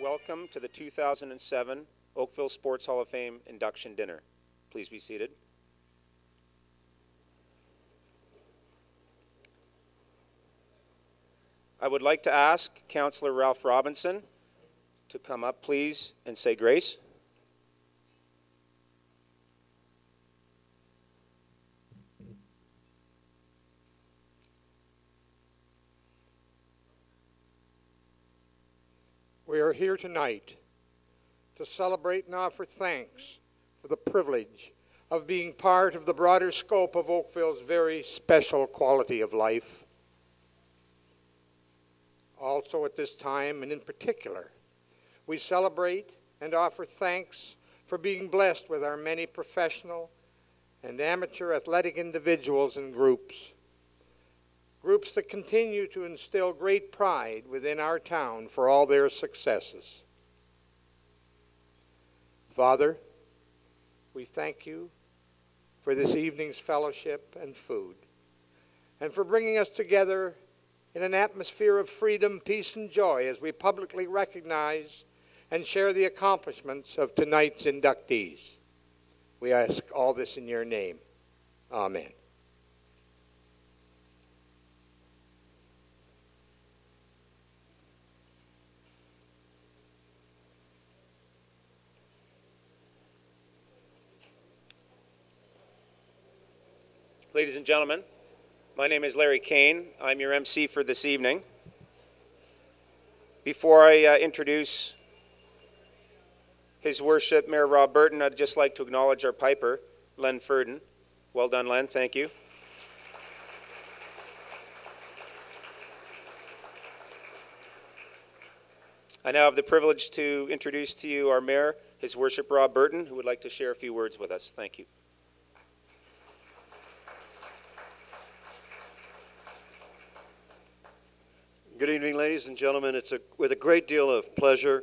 welcome to the 2007 Oakville Sports Hall of Fame Induction Dinner. Please be seated. I would like to ask Councillor Ralph Robinson to come up, please, and say grace. We are here tonight to celebrate and offer thanks for the privilege of being part of the broader scope of Oakville's very special quality of life. Also at this time, and in particular, we celebrate and offer thanks for being blessed with our many professional and amateur athletic individuals and groups that continue to instill great pride within our town for all their successes. Father, we thank you for this evening's fellowship and food, and for bringing us together in an atmosphere of freedom, peace, and joy as we publicly recognize and share the accomplishments of tonight's inductees. We ask all this in your name. Amen. Ladies and gentlemen, my name is Larry Kane. I'm your MC for this evening. Before I introduce His Worship Mayor Rob Burton, I'd just like to acknowledge our piper, Len Furden. Well done, Len. Thank you. I now have the privilege to introduce to you our Mayor, His Worship Rob Burton, who would like to share a few words with us. Thank you. Good evening, ladies and gentlemen. It's with a great deal of pleasure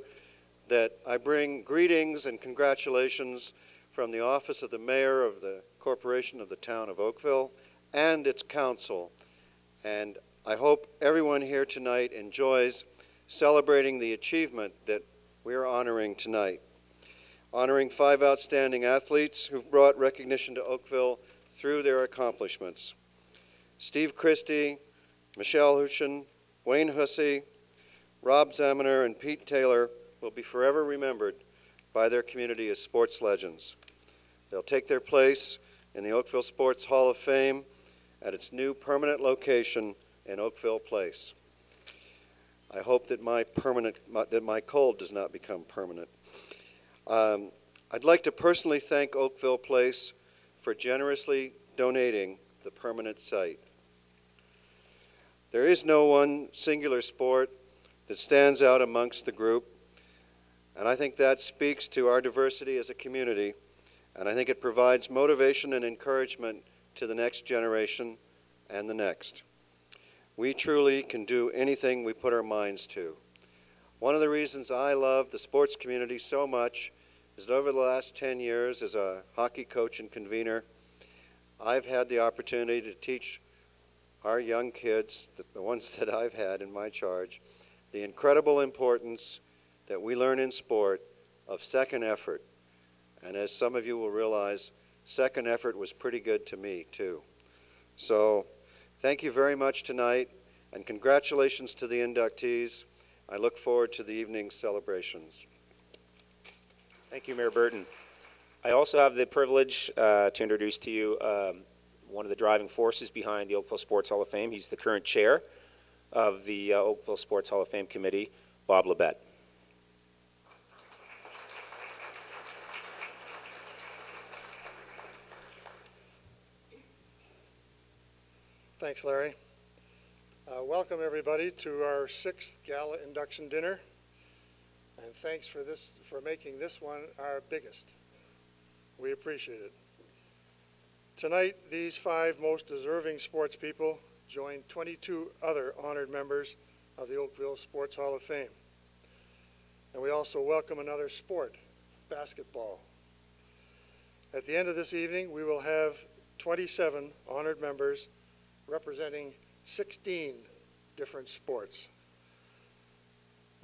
that I bring greetings and congratulations from the office of the Mayor of the Corporation of the Town of Oakville and its council. And I hope everyone here tonight enjoys celebrating the achievement that we are honoring tonight. Honoring 5 outstanding athletes who've brought recognition to Oakville through their accomplishments. Steve Christie, Michelle Huchin, Wayne Hussey, Rob Zaminer, and Pete Taylor will be forever remembered by their community as sports legends. They'll take their place in the Oakville Sports Hall of Fame at its new permanent location in Oakville Place. I hope that my cold does not become permanent. I'd like to personally thank Oakville Place for generously donating the permanent site. There is no one singular sport that stands out amongst the group, and I think that speaks to our diversity as a community, and I think it provides motivation and encouragement to the next generation and the next. We truly can do anything we put our minds to. One of the reasons I love the sports community so much is that over the last 10 years as a hockey coach and convener, I've had the opportunity to teach our young kids, the ones that I've had in my charge, the incredible importance that we learn in sport of second effort. And as some of you will realize, second effort was pretty good to me too. So thank you very much tonight, and congratulations to the inductees. I look forward to the evening's celebrations. Thank you, Mayor Burton. I also have the privilege to introduce to you one of the driving forces behind the Oakville Sports Hall of Fame. He's the current chair of the Oakville Sports Hall of Fame Committee, Bob Labette. Thanks, Larry. Welcome, everybody, to our 6th Gala Induction Dinner. And thanks for making this one our biggest. We appreciate it. Tonight, these 5 most deserving sports people join 22 other honored members of the Oakville Sports Hall of Fame. And we also welcome another sport, basketball. At the end of this evening, we will have 27 honored members representing 16 different sports.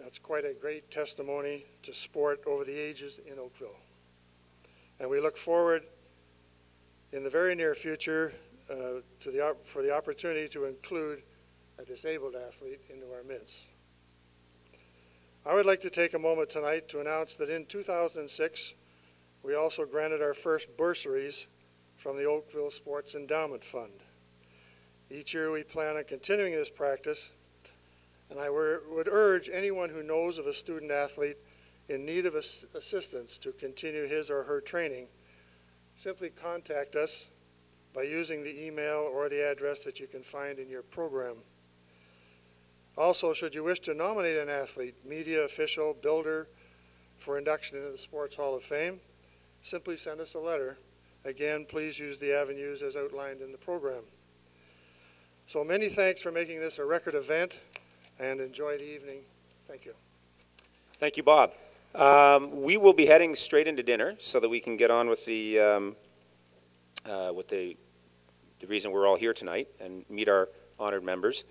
That's quite a great testimony to sport over the ages in Oakville. And we look forward in the very near future for the opportunity to include a disabled athlete into our midst. I would like to take a moment tonight to announce that in 2006, we also granted our first bursaries from the Oakville Sports Endowment Fund. Each year we plan on continuing this practice, and I would urge anyone who knows of a student athlete in need of assistance to continue his or her training, simply contact us by using the email or the address that you can find in your program. Also, should you wish to nominate an athlete, media official, builder for induction into the Sports Hall of Fame, simply send us a letter. Again, please use the avenues as outlined in the program. So many thanks for making this a record event, and enjoy the evening. Thank you. Thank you, Bob. We will be heading straight into dinner so that we can get on with the reason we're all here tonight and meet our honored members.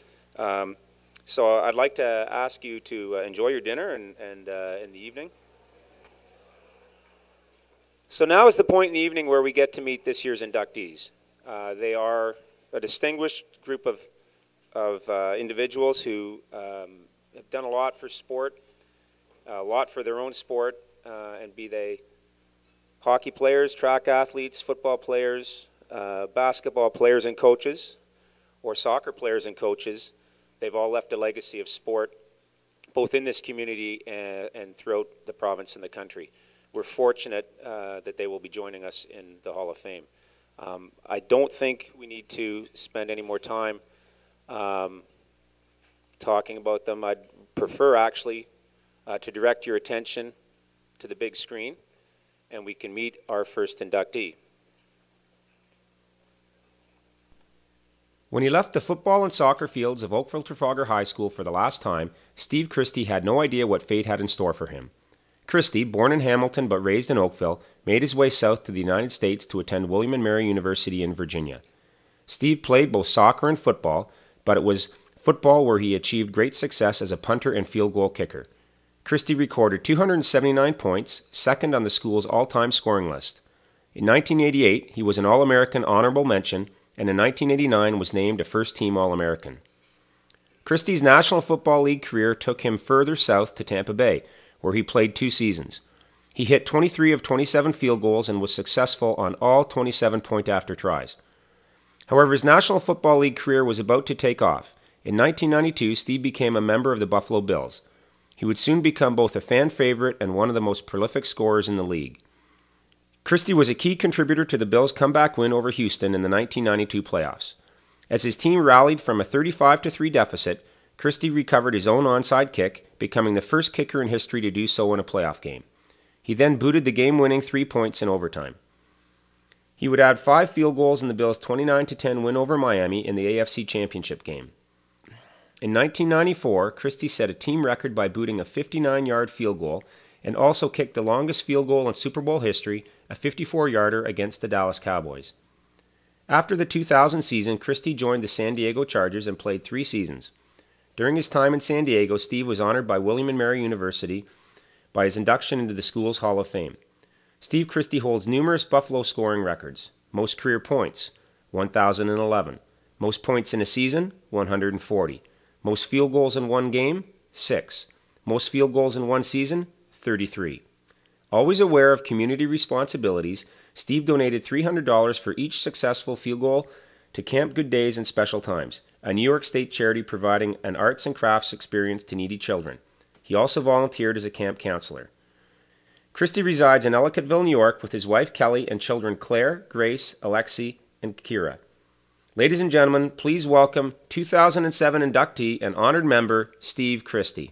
So I'd like to ask you to enjoy your dinner and in the evening. So now is the point in the evening where we get to meet this year's inductees. They are a distinguished group of individuals who have done a lot for sport, a lot for their own sport, and be they hockey players, track athletes, football players, basketball players and coaches, or soccer players and coaches. They've all left a legacy of sport, both in this community and throughout the province and the country. We're fortunate that they will be joining us in the Hall of Fame. I don't think we need to spend any more time talking about them. I'd prefer actually to direct your attention to the big screen, and we can meet our first inductee. When he left the football and soccer fields of Oakville Trafalgar High School for the last time, Steve Christie had no idea what fate had in store for him. Christie, born in Hamilton but raised in Oakville, made his way south to the United States to attend William & Mary University in Virginia. Steve played both soccer and football, but it was football where he achieved great success as a punter and field goal kicker. Christie recorded 279 points, second on the school's all-time scoring list. In 1988, he was an All-American honorable mention, and in 1989 was named a first-team All-American. Christie's National Football League career took him further south to Tampa Bay, where he played 2 seasons. He hit 23 of 27 field goals and was successful on all 27 point-after tries. However, his National Football League career was about to take off. In 1992, Steve became a member of the Buffalo Bills. He would soon become both a fan favorite and one of the most prolific scorers in the league. Christie was a key contributor to the Bills' comeback win over Houston in the 1992 playoffs. As his team rallied from a 35-3 deficit, Christie recovered his own onside kick, becoming the first kicker in history to do so in a playoff game. He then booted the game-winning 3 points in overtime. He would add 5 field goals in the Bills' 29-10 win over Miami in the AFC Championship game. In 1994, Christie set a team record by booting a 59-yard field goal and also kicked the longest field goal in Super Bowl history, a 54-yarder against the Dallas Cowboys. After the 2000 season, Christie joined the San Diego Chargers and played 3 seasons. During his time in San Diego, Steve was honored by William & Mary University by his induction into the school's Hall of Fame. Steve Christie holds numerous Buffalo scoring records. Most career points, 1,011. Most points in a season, 140. Most field goals in one game, 6. Most field goals in one season, 33. Always aware of community responsibilities, Steve donated $300 for each successful field goal to Camp Good Days and Special Times, a New York State charity providing an arts and crafts experience to needy children. He also volunteered as a camp counselor. Christie resides in Ellicottville, New York, with his wife Kelly and children Claire, Grace, Alexi, and Kira. Ladies and gentlemen, please welcome 2007 inductee and honored member, Steve Christie.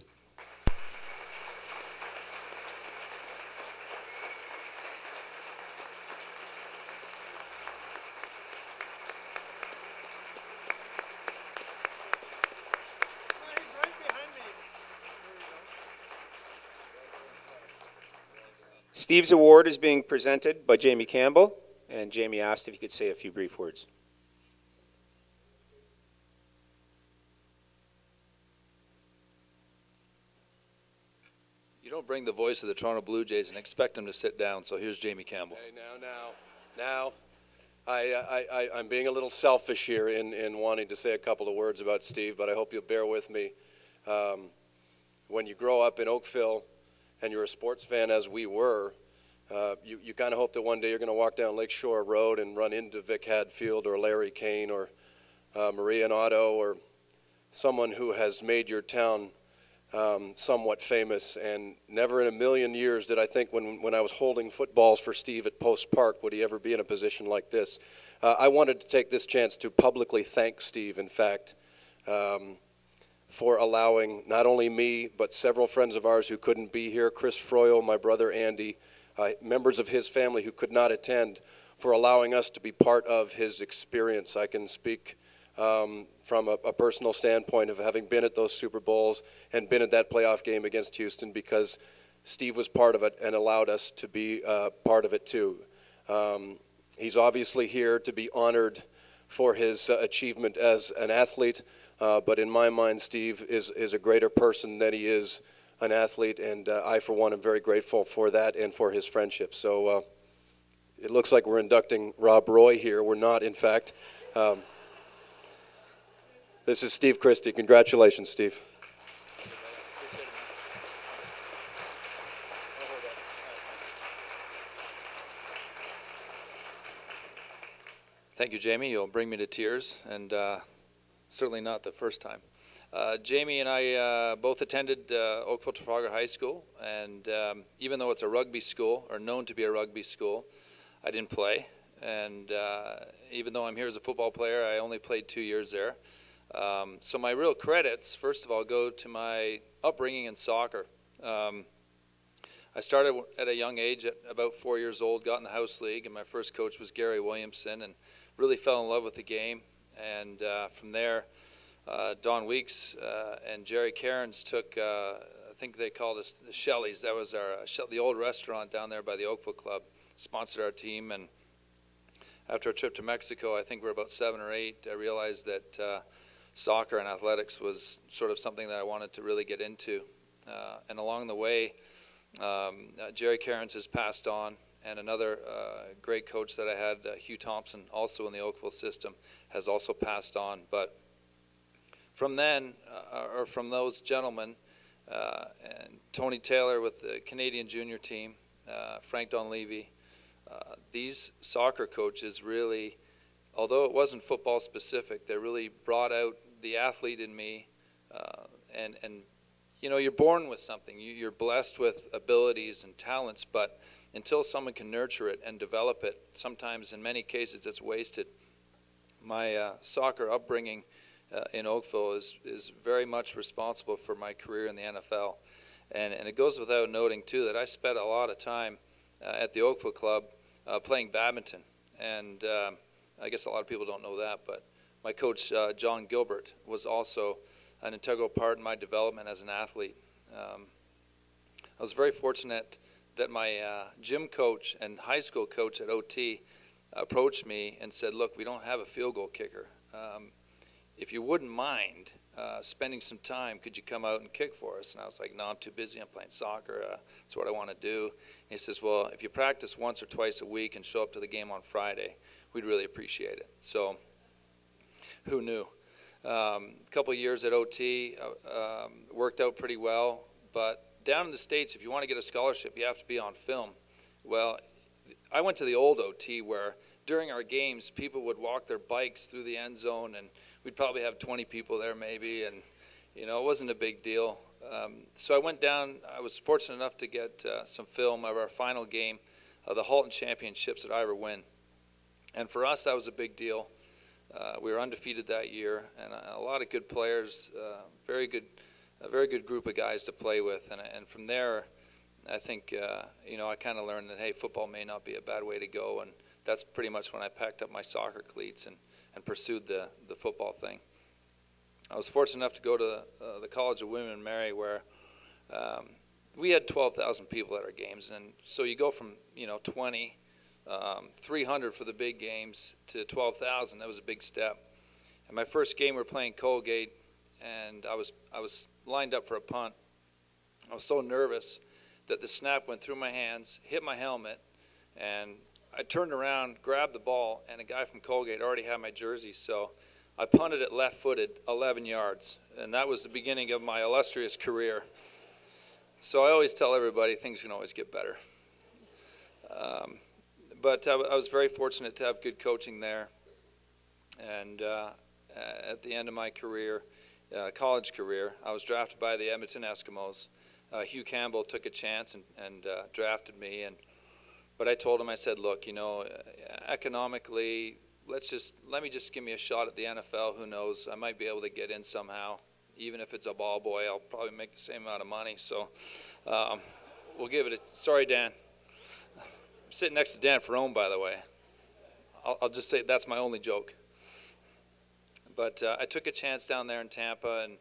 Steve's award is being presented by Jamie Campbell, and Jamie asked if he could say a few brief words. You don't bring the voice of the Toronto Blue Jays and expect them to sit down, so here's Jamie Campbell. Hey, now, I'm being a little selfish here in wanting to say a couple of words about Steve, but I hope you'll bear with me. When you grow up in Oakville and you're a sports fan, as we were, you kind of hope that one day you're going to walk down Lakeshore Road and run into Vic Hadfield or Larry Kane or Maria and Otto or someone who has made your town somewhat famous. And never in a million years did I think when I was holding footballs for Steve at Post Park would he ever be in a position like this. I wanted to take this chance to publicly thank Steve, in fact, for allowing not only me but several friends of ours who couldn't be here, Chris Froyle, my brother Andy, members of his family who could not attend, for allowing us to be part of his experience. I can speak from a personal standpoint of having been at those Super Bowls and been at that playoff game against Houston, because Steve was part of it and allowed us to be part of it too. He's obviously here to be honored for his achievement as an athlete, but in my mind, Steve is a greater person than he is an athlete, and I, for one, am very grateful for that and for his friendship. So it looks like we're inducting Rob Roy here. We're not, in fact. This is Steve Christie. Congratulations, Steve. Thank you, Jamie. You'll bring me to tears, and certainly not the first time. Jamie and I both attended Oakville Trafalgar High School, and even though it's a rugby school, or known to be a rugby school, I didn't play. And even though I'm here as a football player, I only played 2 years there. So my real credits, first of all, go to my upbringing in soccer. I started at a young age, at about 4 years old, got in the house league, and my first coach was Gary Williamson, and really fell in love with the game. And from there, Don Weeks and Jerry Cairns took, I think they called us the Shelley's. That was the old restaurant down there by the Oakville Club, sponsored our team. And after a trip to Mexico, I think we were about 7 or 8, I realized that soccer and athletics was sort of something that I wanted to really get into. And along the way, Jerry Cairns has passed on, and another great coach that I had, Hugh Thompson, also in the Oakville system, has also passed on. But from then, or from those gentlemen, and Tony Taylor with the Canadian junior team, Frank Donlevy, these soccer coaches really, although it wasn't football specific, they really brought out the athlete in me. And you know, you're born with something. You're blessed with abilities and talents, but until someone can nurture it and develop it, sometimes in many cases it's wasted. My soccer upbringing in Oakville is very much responsible for my career in the NFL. And it goes without noting, too, that I spent a lot of time at the Oakville Club playing badminton. And I guess a lot of people don't know that, but my coach, John Gilbert, was also an integral part in my development as an athlete. I was very fortunate that my gym coach and high school coach at OT approached me and said, look, we don't have a field goal kicker. If you wouldn't mind spending some time, could you come out and kick for us? And I was like, no, I'm too busy. I'm playing soccer. That's what I want to do. And he says, well, if you practice once or twice a week and show up to the game on Friday, we'd really appreciate it. So who knew? A couple of years at OT worked out pretty well. But down in the States, if you want to get a scholarship, you have to be on film. Well, I went to the old OT where during our games, people would walk their bikes through the end zone, and we'd probably have 20 people there maybe, and you know, it wasn't a big deal. So I went down. I was fortunate enough to get some film of our final game, the Halton Championships at Ivor Wynn. And for us, that was a big deal. We were undefeated that year, and a lot of good players, a very good group of guys to play with. And from there, I think, you know, I kind of learned that, hey, football may not be a bad way to go. And that's pretty much when I packed up my soccer cleats and pursued the football thing. I was fortunate enough to go to the College of William and Mary, where we had 12,000 people at our games. And so you go from, you know, 20, 300 for the big games to 12,000. That was a big step. And my first game, we were playing Colgate, and I was lined up for a punt. I was so nervous, that the snap went through my hands, hit my helmet, and I turned around, grabbed the ball, and a guy from Colgate already had my jersey, so I punted it left-footed 11 yards, and that was the beginning of my illustrious career. So I always tell everybody things can always get better. But I was very fortunate to have good coaching there. And at the end of my career, college career, I was drafted by the Edmonton Eskimos. Hugh Campbell took a chance and drafted me. But I told him, I said, look, you know, economically, let me just give me a shot at the NFL. Who knows? I might be able to get in somehow. Even if it's a ball boy, I'll probably make the same amount of money. So we'll give it a, sorry, Dan. I'm sitting next to Dan Ferrone, by the way. I'll just say that's my only joke. But I took a chance down there in Tampa, and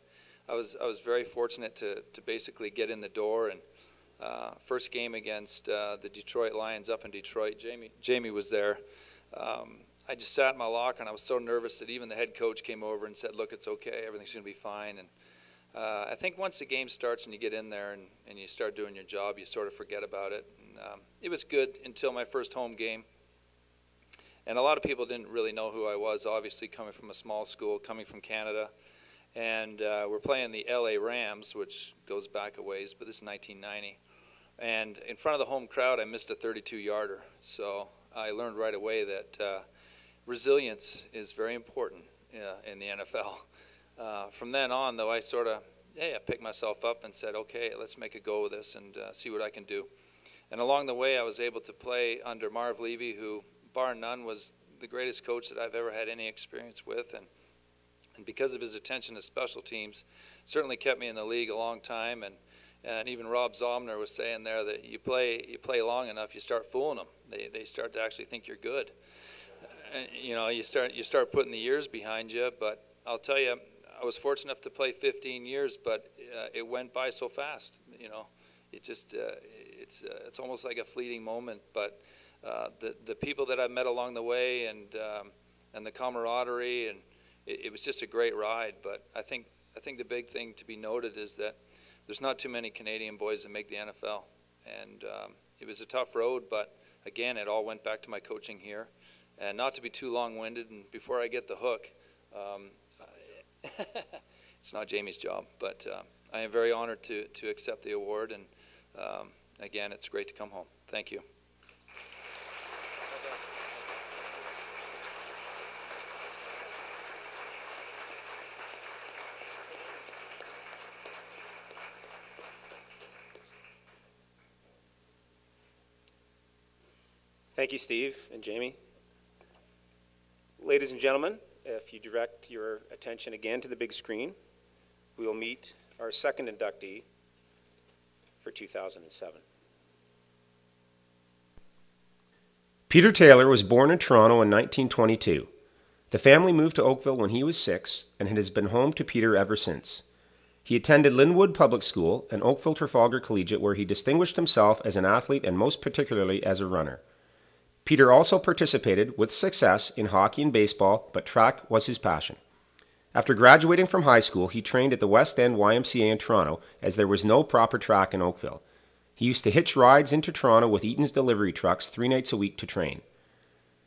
I was very fortunate to basically get in the door. And first game against the Detroit Lions up in Detroit, Jamie was there. I just sat in my locker, and I was so nervous that even the head coach came over and said, look, it's okay, everything's going to be fine. And I think once the game starts and you get in there and you start doing your job, you sort of forget about it. And, it was good until my first home game. And a lot of people didn't really know who I was, obviously coming from a small school, coming from Canada. And we're playing the LA Rams, which goes back a ways, but this is 1990. And in front of the home crowd, I missed a 32-yarder. So I learned right away that resilience is very important in the NFL. From then on, though, I picked myself up and said, okay, let's make a go of this and see what I can do. And along the way, I was able to play under Marv Levy, who, bar none, was the greatest coach that I've ever had any experience with. And because of his attention to special teams, certainly kept me in the league a long time. And even Rob Zomner was saying there that you play long enough, you start fooling them. They start to actually think you're good. You know, you start putting the years behind you. But I'll tell you, I was fortunate enough to play 15 years, but it went by so fast. You know, it just it's almost like a fleeting moment. But the people that I've met along the way and the camaraderie, and it was just a great ride. But I think the big thing to be noted is that there's not too many Canadian boys that make the NFL, and it was a tough road. But again, it all went back to my coaching here. And not to be too long-winded, and before I get the hook, it's not Jamie's job, but I am very honored to accept the award. And again, it's great to come home. Thank you. Thank you, Steve and Jamie. Ladies and gentlemen, if you direct your attention again to the big screen, we will meet our second inductee for 2007. Peter Taylor was born in Toronto in 1922. The family moved to Oakville when he was 6 and has been home to Peter ever since. He attended Linwood Public School and Oakville Trafalgar Collegiate, where he distinguished himself as an athlete and most particularly as a runner. Peter also participated with success in hockey and baseball, but track was his passion. After graduating from high school, he trained at the West End YMCA in Toronto, as there was no proper track in Oakville. He used to hitch rides into Toronto with Eaton's delivery trucks 3 nights a week to train.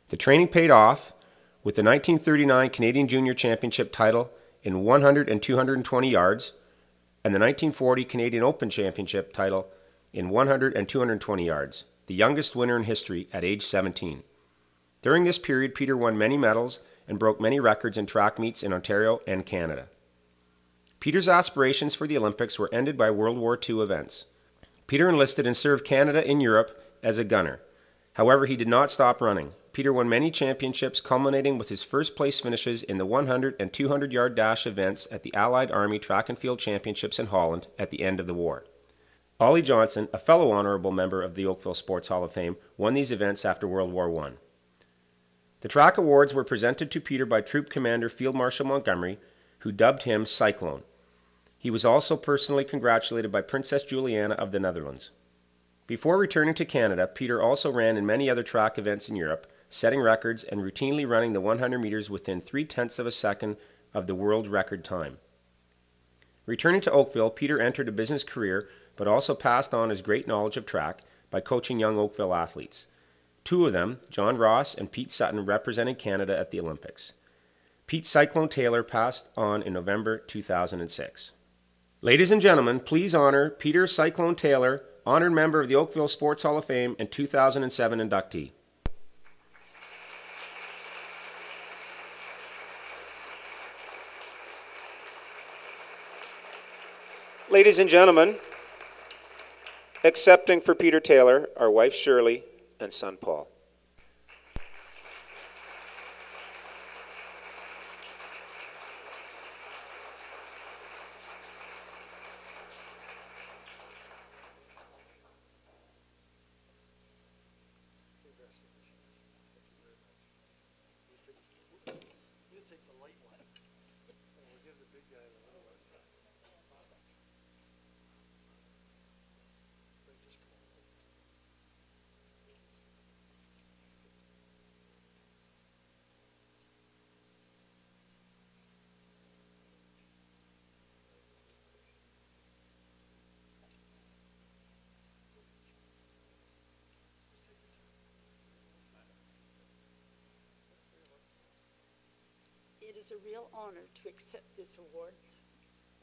The training paid off with the 1939 Canadian Junior Championship title in 100 and 220 yards, and the 1940 Canadian Open Championship title in 100 and 220 yards. The youngest winner in history at age 17. During this period, Peter won many medals and broke many records in track meets in Ontario and Canada. Peter's aspirations for the Olympics were ended by World War II events. Peter enlisted and served Canada in Europe as a gunner. However, he did not stop running. Peter won many championships, culminating with his first place finishes in the 100 and 200 yard dash events at the Allied Army Track and Field Championships in Holland at the end of the war. Ollie Johnson, a fellow honorable member of the Oakville Sports Hall of Fame, won these events after World War I. The track awards were presented to Peter by Troop Commander Field Marshal Montgomery, who dubbed him Cyclone. He was also personally congratulated by Princess Juliana of the Netherlands. Before returning to Canada, Peter also ran in many other track events in Europe, setting records and routinely running the 100 meters within 0.3 of a second of the world record time. Returning to Oakville, Peter entered a business career but also passed on his great knowledge of track by coaching young Oakville athletes. Two of them, John Ross and Pete Sutton, represented Canada at the Olympics. Pete Cyclone Taylor passed on in November 2006. Ladies and gentlemen, please honor Peter Cyclone Taylor, honored member of the Oakville Sports Hall of Fame and 2007 inductee. Ladies and gentlemen, accepting for Peter Taylor, our wife Shirley and son Paul. It is a real honor to accept this award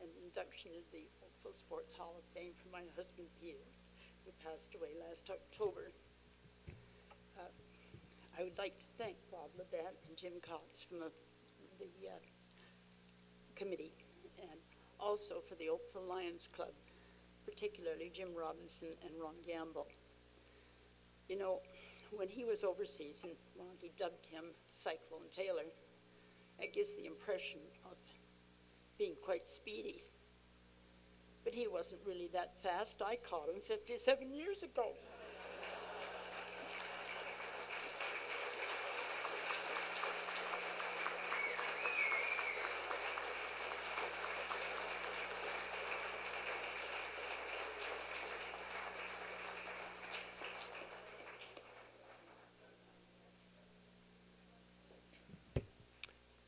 and induction into the Oakville Sports Hall of Fame for my husband Peter, who passed away last October. I would like to thank Bob Labette and Jim Cox from the committee, and also for the Oakville Lions Club, particularly Jim Robinson and Ron Gamble. You know, when he was overseas and Monty dubbed him Cyclone Taylor, it gives the impression of being quite speedy. But he wasn't really that fast. I caught him 57 years ago.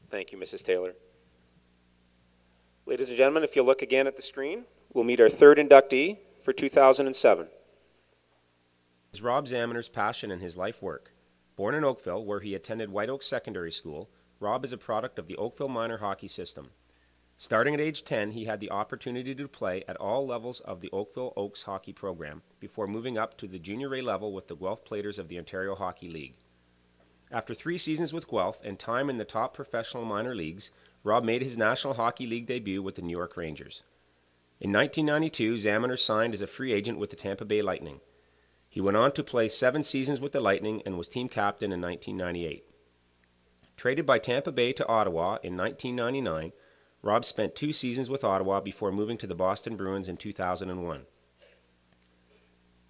Thank you, Mrs. Taylor. Ladies and gentlemen, if you'll look again at the screen, we'll meet our third inductee for 2007. Is Rob Zamener's passion in his life work. Born in Oakville, where he attended White Oak Secondary School, Rob is a product of the Oakville minor hockey system. Starting at age 10, he had the opportunity to play at all levels of the Oakville Oaks hockey program before moving up to the junior A level with the Guelph Platers of the Ontario Hockey League. After 3 seasons with Guelph and time in the top professional minor leagues, Rob made his National Hockey League debut with the New York Rangers. In 1992, Zamener signed as a free agent with the Tampa Bay Lightning. He went on to play 7 seasons with the Lightning and was team captain in 1998. Traded by Tampa Bay to Ottawa in 1999, Rob spent 2 seasons with Ottawa before moving to the Boston Bruins in 2001.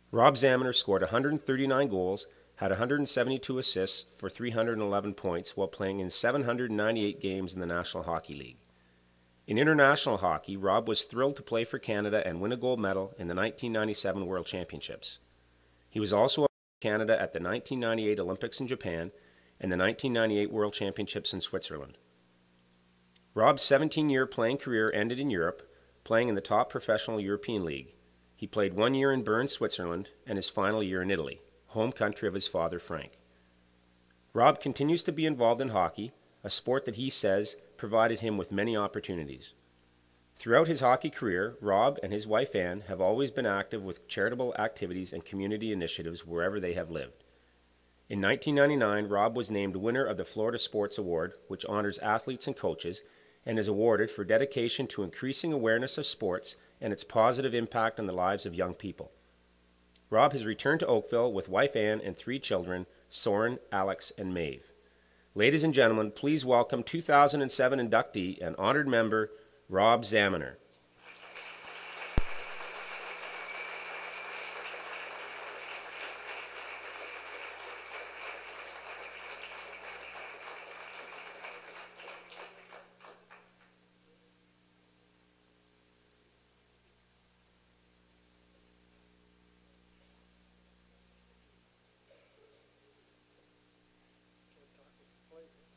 Rob Zamener scored 139 goals, had 172 assists for 311 points while playing in 798 games in the National Hockey League. In international hockey, Rob was thrilled to play for Canada and win a gold medal in the 1997 World Championships. He was also Canada at the 1998 Olympics in Japan and the 1998 World Championships in Switzerland. Rob's 17-year playing career ended in Europe, playing in the top professional European league. He played 1 year in Bern, Switzerland, and his final year in Italy, home country of his father, Frank. Rob continues to be involved in hockey, a sport that he says provided him with many opportunities. Throughout his hockey career, Rob and his wife Ann have always been active with charitable activities and community initiatives wherever they have lived. In 1999, Rob was named winner of the Florida Sports Award, which honors athletes and coaches, and is awarded for dedication to increasing awareness of sports and its positive impact on the lives of young people. Rob has returned to Oakville with wife Ann and 3 children, Soren, Alex, and Maeve. Ladies and gentlemen, please welcome 2007 inductee and honored member, Rob Zamener.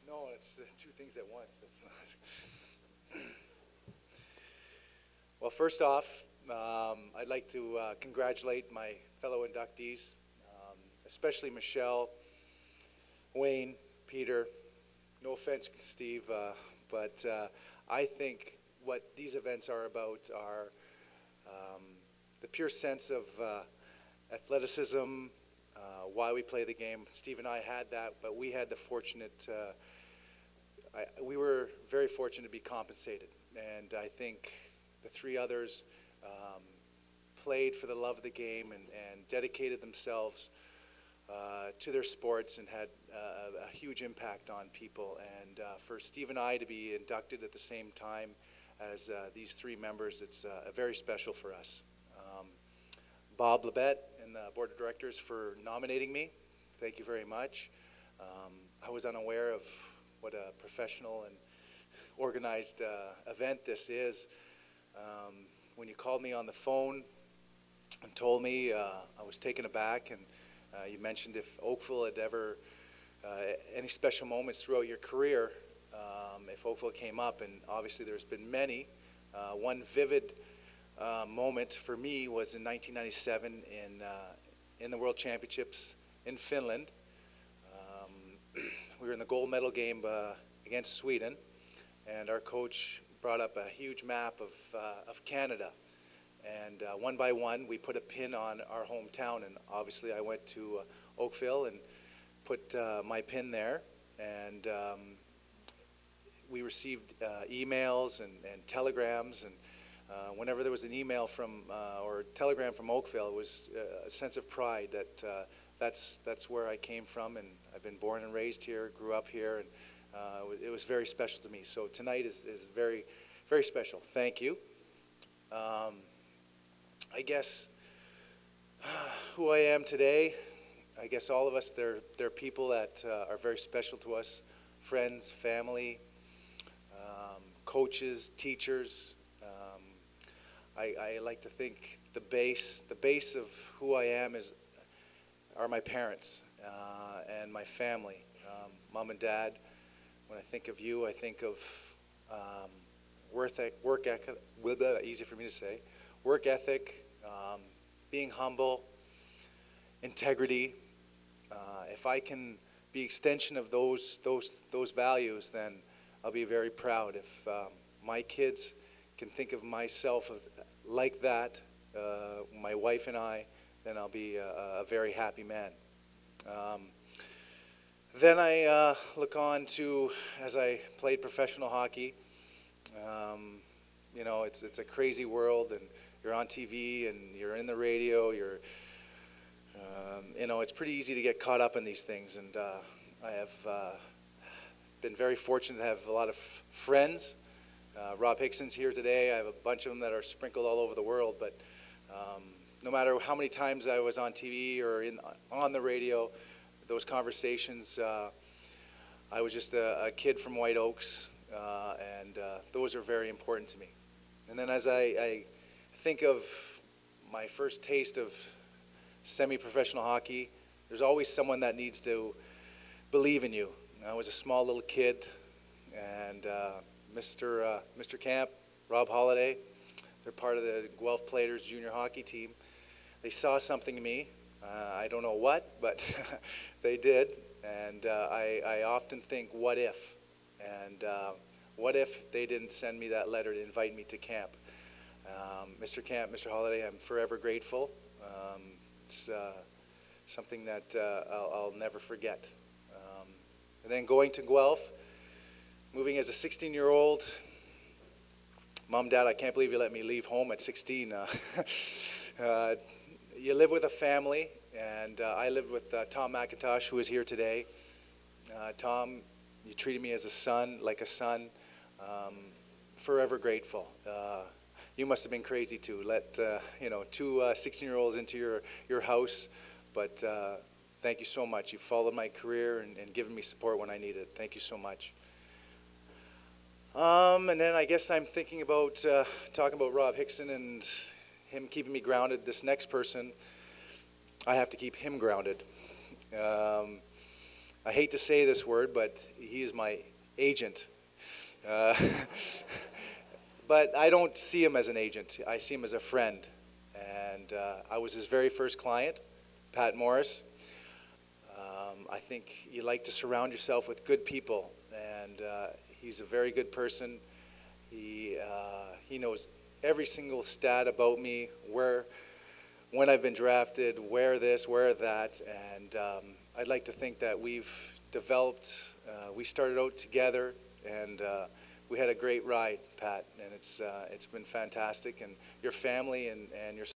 No, it's 2 things at once. That's not. Well, first off, I'd like to congratulate my fellow inductees, especially Michelle, Wayne, Peter. No offense, Steve, but I think what these events are about are the pure sense of athleticism, why we play the game. Steve and I had that, but we had the fortunate, we were very fortunate to be compensated. And I think the three others played for the love of the game and dedicated themselves to their sports and had a huge impact on people. And for Steve and I to be inducted at the same time as these three members, it's very special for us. Bob Labette and the board of directors for nominating me. Thank you very much. I was unaware of what a professional and organized event this is. When you called me on the phone and told me, I was taken aback, and you mentioned if Oakville had ever, any special moments throughout your career, if Oakville came up, and obviously there's been many. One vivid moment for me was in 1997 in the World Championships in Finland. We were in the gold medal game against Sweden, and our coach brought up a huge map of Canada. And one by one, we put a pin on our hometown, and obviously I went to Oakville and put my pin there. And we received emails and telegrams, and whenever there was an email from or a telegram from Oakville, it was a sense of pride that that's where I came from, and I've been born and raised here, grew up here, and it was very special to me. So tonight is very, very special. Thank you. I guess who I am today, I guess all of us, they're people that are very special to us, friends, family, coaches, teachers. I like to think the base of who I am are my parents and my family, mom and dad. When I think of you, I think of work ethic, easy for me to say, work ethic, being humble, integrity. If I can be extension of those values, then I'll be very proud. If my kids can think of myself like that, my wife and I, then I'll be a very happy man. Then I look on to, as I played professional hockey, you know, it's a crazy world, and you're on TV and you're in the radio, you know, it's pretty easy to get caught up in these things. And I have been very fortunate to have a lot of friends. Rob Hickson's here today. I have a bunch of them that are sprinkled all over the world, but no matter how many times I was on TV or on the radio, those conversations, I was just a kid from White Oaks, and those are very important to me. And then as I think of my first taste of semi-professional hockey, there's always someone that needs to believe in you. I was a small little kid, and Mr. Camp, Rob Holliday, they're part of the Guelph Platers junior hockey team. They saw something in me. I don't know what, but they did. And I often think, what if? And what if they didn't send me that letter to invite me to camp? Mr. Camp, Mr. Holliday, I'm forever grateful. It's something that I'll never forget. And then going to Guelph, moving as a 16-year-old, Mom, Dad, I can't believe you let me leave home at 16. You live with a family, and I lived with Tom McIntosh, who is here today. Tom, you treated me as a son, like a son. Forever grateful. You must have been crazy to let you know, two 16-year-olds into your house, but thank you so much. You followed my career and given me support when I needed it. Thank you so much. And then I guess I'm thinking about talking about Rob Hickson and him keeping me grounded. This next person, I have to keep him grounded. I hate to say this word, but he is my agent. But I don't see him as an agent. I see him as a friend. And I was his very first client, Pat Morris. I think you like to surround yourself with good people, and he's a very good person. He knows every single stat about me, when I've been drafted, where this, where that, and I'd like to think that we've developed, we started out together, and we had a great ride, Pat, and it's been fantastic, and your family and your